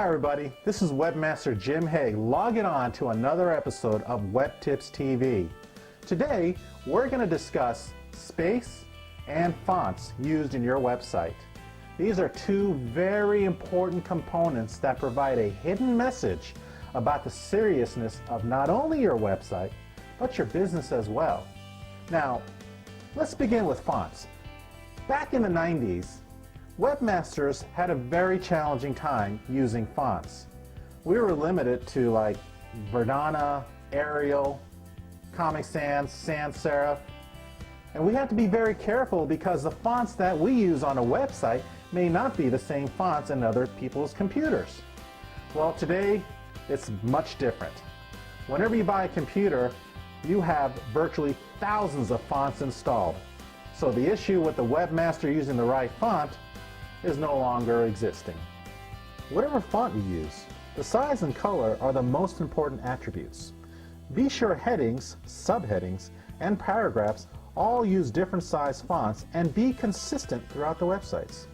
Hi everybody, this is Webmaster Jim Hay logging on to another episode of Web Tips TV. Today we're going to discuss space and fonts used in your website. These are two very important components that provide a hidden message about the seriousness of not only your website, but your business as well. Now, let's begin with fonts. Back in the 90s, webmasters had a very challenging time using fonts. We were limited to like Verdana, Arial, Comic Sans, Sans Serif, and we had to be very careful because the fonts that we use on a website may not be the same fonts in other people's computers. Well, today it's much different. Whenever you buy a computer, you have virtually thousands of fonts installed. So the issue with the webmaster using the right font is no longer existing. Whatever font you use, the size and color are the most important attributes. Be sure headings, subheadings, and paragraphs all use different size fonts and be consistent throughout the websites.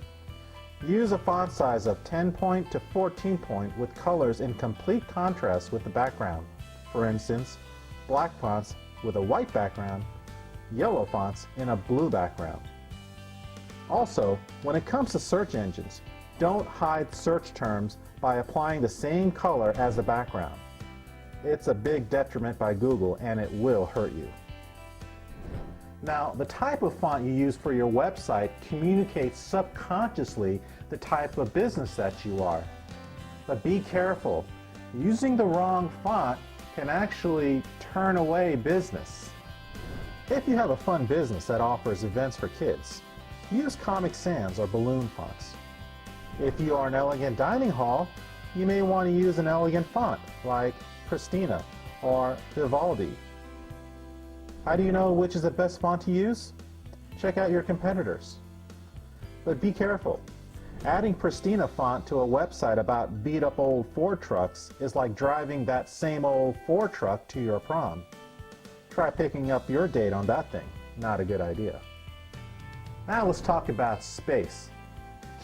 Use a font size of 10 point to 14 point with colors in complete contrast with the background. For instance, black fonts with a white background, yellow fonts in a blue background. Also, when it comes to search engines, don't hide search terms by applying the same color as the background. It's a big detriment by Google and it will hurt you. Now, the type of font you use for your website communicates subconsciously the type of business that you are. But be careful, using the wrong font can actually turn away business. If you have a fun business that offers events for kids, use Comic Sans or balloon fonts. If you are an elegant dining hall, you may want to use an elegant font like Pristina or Vivaldi. How do you know which is the best font to use? Check out your competitors. But be careful. Adding Pristina font to a website about beat-up old Ford trucks is like driving that same old Ford truck to your prom. Try picking up your date on that thing. Not a good idea. Now let's talk about space.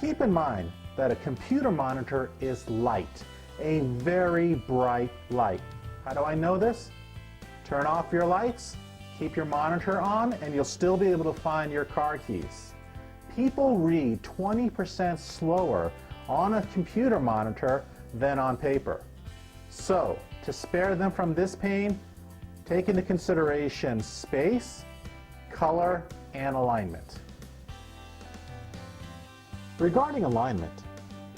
Keep in mind that a computer monitor is light, a very bright light. How do I know this? Turn off your lights, keep your monitor on, and you'll still be able to find your car keys. People read 20% slower on a computer monitor than on paper. So, to spare them from this pain, take into consideration space, color, and alignment. Regarding alignment,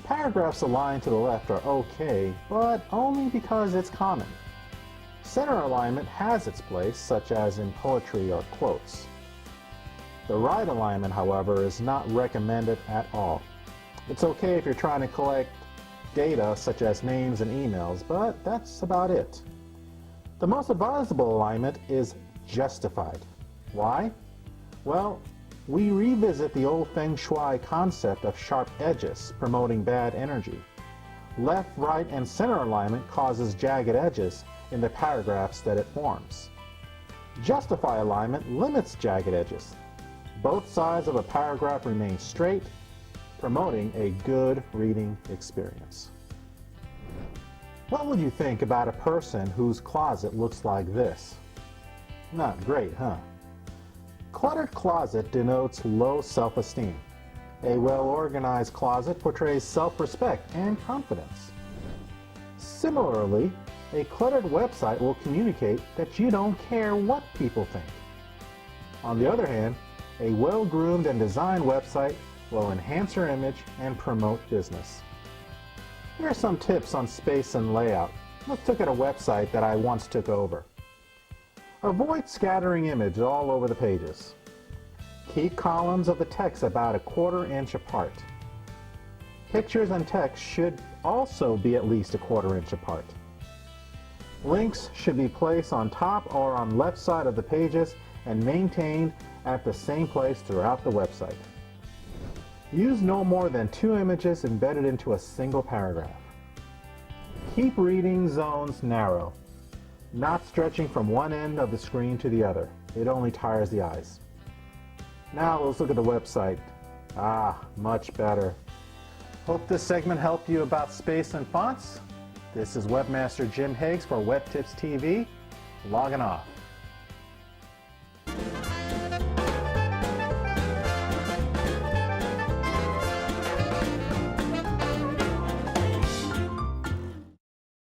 paragraphs aligned to the left are okay, but only because it's common. Center alignment has its place, such as in poetry or quotes. The right alignment, however, is not recommended at all. It's okay if you're trying to collect data such as names and emails, but that's about it. The most advisable alignment is justified. Why? Well, we revisit the old Feng Shui concept of sharp edges, promoting bad energy. Left, right, and center alignment causes jagged edges in the paragraphs that it forms. Justify alignment limits jagged edges. Both sides of a paragraph remain straight, promoting a good reading experience. What would you think about a person whose closet looks like this? Not great, huh? Cluttered closet denotes low self-esteem. A well-organized closet portrays self-respect and confidence. Similarly, a cluttered website will communicate that you don't care what people think. On the other hand, a well-groomed and designed website will enhance your image and promote business. Here are some tips on space and layout. Let's look at a website that I once took over. Avoid scattering images all over the pages. Keep columns of the text about 1/4 inch apart. Pictures and text should also be at least 1/4 inch apart. Links should be placed on top or on left side of the pages and maintained at the same place throughout the website. Use no more than 2 images embedded into a single paragraph. Keep reading zones narrow, not stretching from one end of the screen to the other. It only tires the eyes. Now let's look at the website. Much better. Hope this segment helped you about space and fonts. This is Webmaster Jim Higgs for Web Tips TV, logging off.